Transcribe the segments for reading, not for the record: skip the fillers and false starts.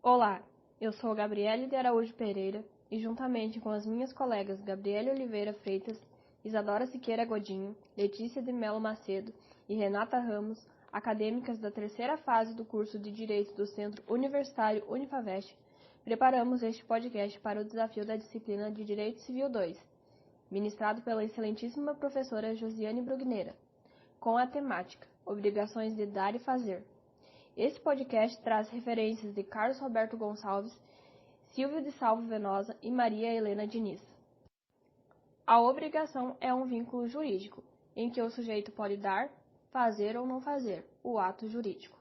Olá, eu sou Gabriele de Araújo Pereira e juntamente com as minhas colegas Gabriele Oliveira Freitas, Isadora Siqueira Godinho, Letícia de Melo Macedo e Renata Ramos, acadêmicas da terceira fase do curso de Direito do Centro Universitário Unifavest, preparamos este podcast para o desafio da disciplina de Direito Civil 2, ministrado pela excelentíssima professora Josiane Brugneira, com a temática Obrigações de Dar e Fazer. Esse podcast traz referências de Carlos Roberto Gonçalves, Silvio de Salvo Venosa e Maria Helena Diniz. A obrigação é um vínculo jurídico, em que o sujeito pode dar, fazer ou não fazer o ato jurídico.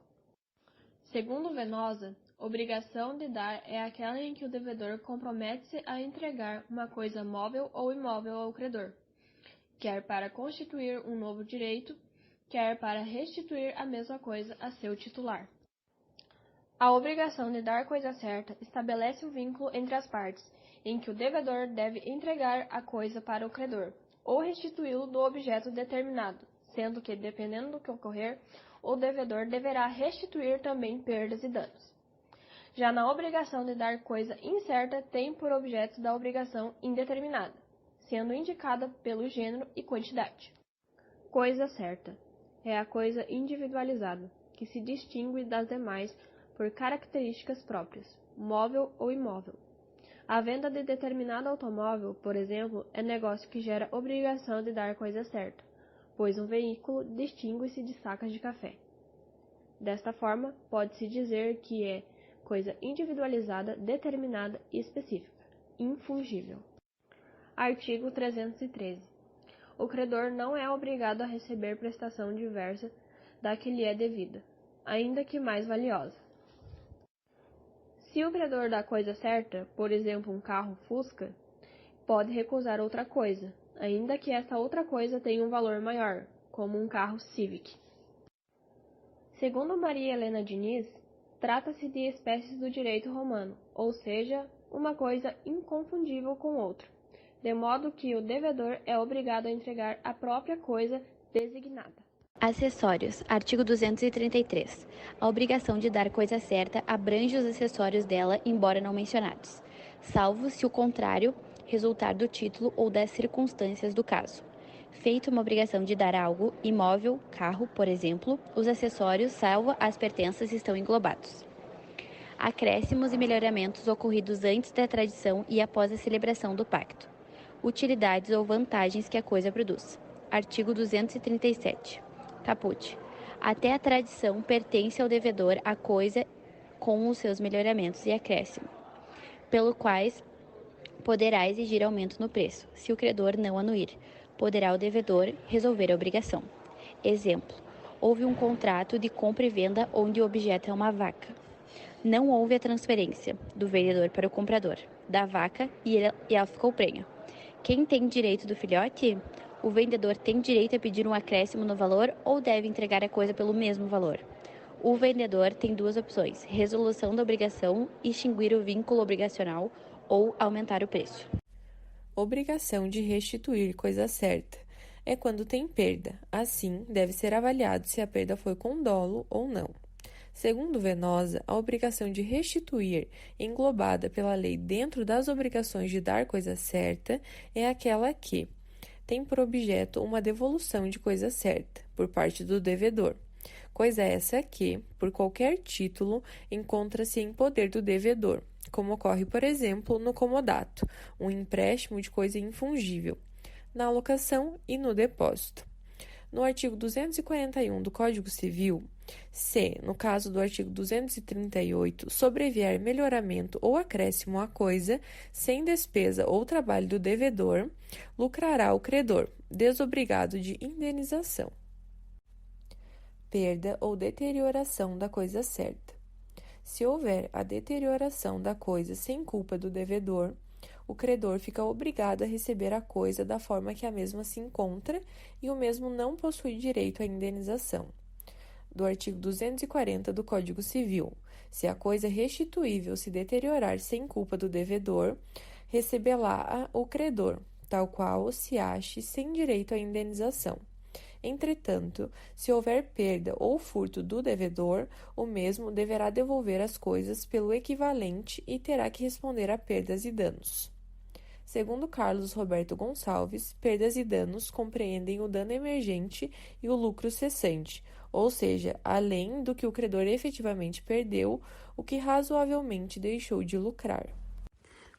Segundo Venosa, obrigação de dar é aquela em que o devedor compromete-se a entregar uma coisa móvel ou imóvel ao credor, quer para constituir um novo direito, quer para restituir a mesma coisa a seu titular. A obrigação de dar coisa certa estabelece o vínculo entre as partes, em que o devedor deve entregar a coisa para o credor, ou restituí-lo do objeto determinado, sendo que, dependendo do que ocorrer, o devedor deverá restituir também perdas e danos. Já na obrigação de dar coisa incerta, tem por objeto da obrigação indeterminada, sendo indicada pelo gênero e quantidade. Coisa certa é a coisa individualizada, que se distingue das demais por características próprias, móvel ou imóvel. A venda de determinado automóvel, por exemplo, é negócio que gera obrigação de dar coisa certa, pois um veículo distingue-se de sacas de café. Desta forma, pode-se dizer que é coisa individualizada, determinada e específica, infungível. Artigo 313. O credor não é obrigado a receber prestação diversa da que lhe é devida, ainda que mais valiosa. Se o credor dá coisa certa, por exemplo um carro Fusca, pode recusar outra coisa, ainda que essa outra coisa tenha um valor maior, como um carro Civic. Segundo Maria Helena Diniz, trata-se de espécies do direito romano, ou seja, uma coisa inconfundível com outra, de modo que o devedor é obrigado a entregar a própria coisa designada. Acessórios. Artigo 233. A obrigação de dar coisa certa abrange os acessórios dela, embora não mencionados, salvo se o contrário resultar do título ou das circunstâncias do caso. Feita uma obrigação de dar algo, imóvel, carro, por exemplo, os acessórios, salvo as pertenças, estão englobados. Acréscimos e melhoramentos ocorridos antes da tradição e após a celebração do pacto. Utilidades ou vantagens que a coisa produz. Artigo 237. Caput. Até a tradição pertence ao devedor a coisa com os seus melhoramentos e acréscimo, pelo quais poderá exigir aumento no preço. Se o credor não anuir, poderá o devedor resolver a obrigação. Exemplo: houve um contrato de compra e venda onde o objeto é uma vaca. Não houve a transferência do vendedor para o comprador da vaca e ela ficou prenha. Quem tem direito do filhote? O vendedor tem direito a pedir um acréscimo no valor ou deve entregar a coisa pelo mesmo valor? O vendedor tem duas opções: resolução da obrigação, extinguir o vínculo obrigacional ou aumentar o preço. Obrigação de restituir coisa certa é quando tem perda. Assim, deve ser avaliado se a perda foi com dolo ou não. Segundo Venosa, a obrigação de restituir, englobada pela lei dentro das obrigações de dar coisa certa, é aquela que tem por objeto uma devolução de coisa certa, por parte do devedor. Coisa essa que, por qualquer título, encontra-se em poder do devedor, como ocorre, por exemplo, no comodato, um empréstimo de coisa infungível, na alocação e no depósito. No artigo 241 do Código Civil, se, no caso do artigo 238, sobrevier melhoramento ou acréscimo à coisa, sem despesa ou trabalho do devedor, lucrará o credor, desobrigado de indenização. Perda ou deterioração da coisa certa. Se houver a deterioração da coisa sem culpa do devedor, o credor fica obrigado a receber a coisa da forma que a mesma se encontra e o mesmo não possui direito à indenização. Do artigo 240 do Código Civil, se a coisa restituível se deteriorar sem culpa do devedor, recebê-la o credor, tal qual se ache sem direito à indenização. Entretanto, se houver perda ou furto do devedor, o mesmo deverá devolver as coisas pelo equivalente e terá que responder a perdas e danos. Segundo Carlos Roberto Gonçalves, perdas e danos compreendem o dano emergente e o lucro cessante, ou seja, além do que o credor efetivamente perdeu, o que razoavelmente deixou de lucrar.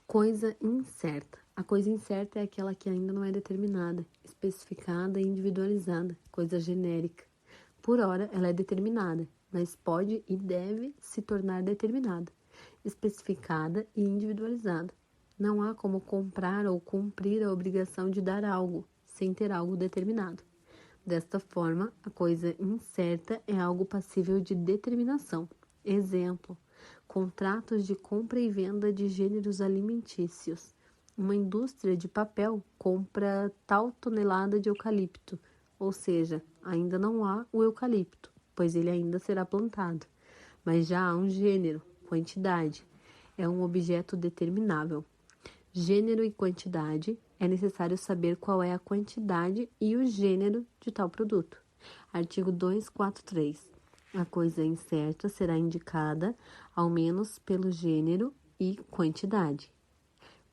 Coisa incerta. A coisa incerta é aquela que ainda não é determinada, especificada e individualizada, coisa genérica. Por ora, ela é determinada, mas pode e deve se tornar determinada, especificada e individualizada. Não há como comprar ou cumprir a obrigação de dar algo, sem ter algo determinado. Desta forma, a coisa incerta é algo passível de determinação. Exemplo: contratos de compra e venda de gêneros alimentícios. Uma indústria de papel compra tal tonelada de eucalipto, ou seja, ainda não há o eucalipto, pois ele ainda será plantado. Mas já há um gênero, quantidade. É um objeto determinável. Gênero e quantidade, é necessário saber qual é a quantidade e o gênero de tal produto. Artigo 243. A coisa incerta será indicada, ao menos pelo gênero e quantidade.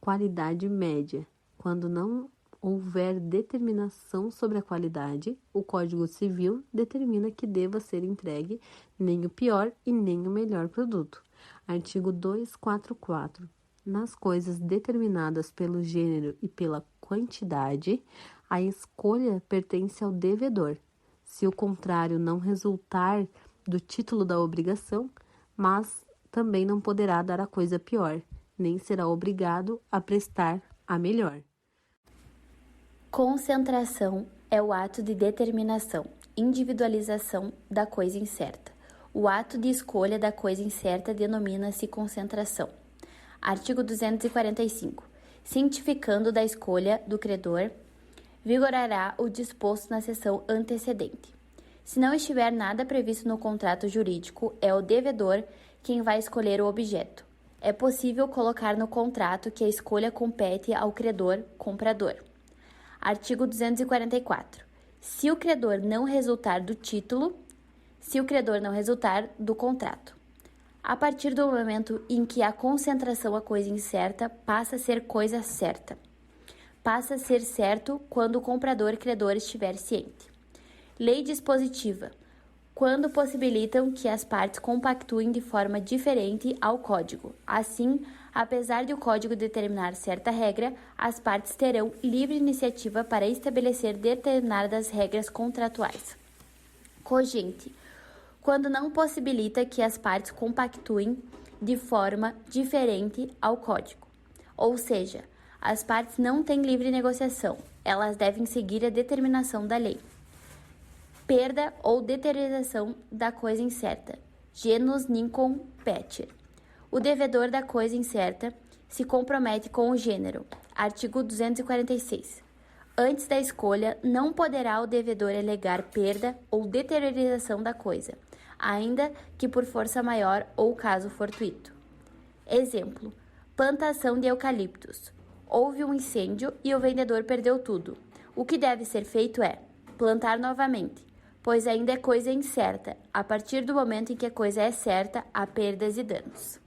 Qualidade média. Quando não houver determinação sobre a qualidade, o Código Civil determina que deva ser entregue nem o pior e nem o melhor produto. Artigo 244. Nas coisas determinadas pelo gênero e pela quantidade, a escolha pertence ao devedor, se o contrário não resultar do título da obrigação, mas também não poderá dar a coisa pior, nem será obrigado a prestar a melhor. Concentração é o ato de determinação, individualização da coisa incerta. O ato de escolha da coisa incerta denomina-se concentração. Artigo 245. Cientificando da escolha do credor, vigorará o disposto na seção antecedente. Se não estiver nada previsto no contrato jurídico, é o devedor quem vai escolher o objeto. É possível colocar no contrato que a escolha compete ao credor comprador. Artigo 244. Se o credor não resultar do contrato. A partir do momento em que a concentração a coisa incerta passa a ser coisa certa. Passa a ser certo quando o comprador e credor estiver ciente. Lei dispositiva. Quando possibilitam que as partes compactuem de forma diferente ao Código. Assim, apesar de o Código determinar certa regra, as partes terão livre iniciativa para estabelecer determinadas regras contratuais. Cogente. Quando não possibilita que as partes compactuem de forma diferente ao Código. Ou seja, as partes não têm livre negociação, elas devem seguir a determinação da lei. Perda ou deterioração da coisa incerta. Genus Nincom Petir. O devedor da coisa incerta se compromete com o gênero. Artigo 246. Antes da escolha, não poderá o devedor alegar perda ou deterioração da coisa, ainda que por força maior ou caso fortuito. Exemplo: plantação de eucaliptos. Houve um incêndio e o vendedor perdeu tudo. O que deve ser feito é plantar novamente, pois ainda é coisa incerta. A partir do momento em que a coisa é certa, há perdas e danos.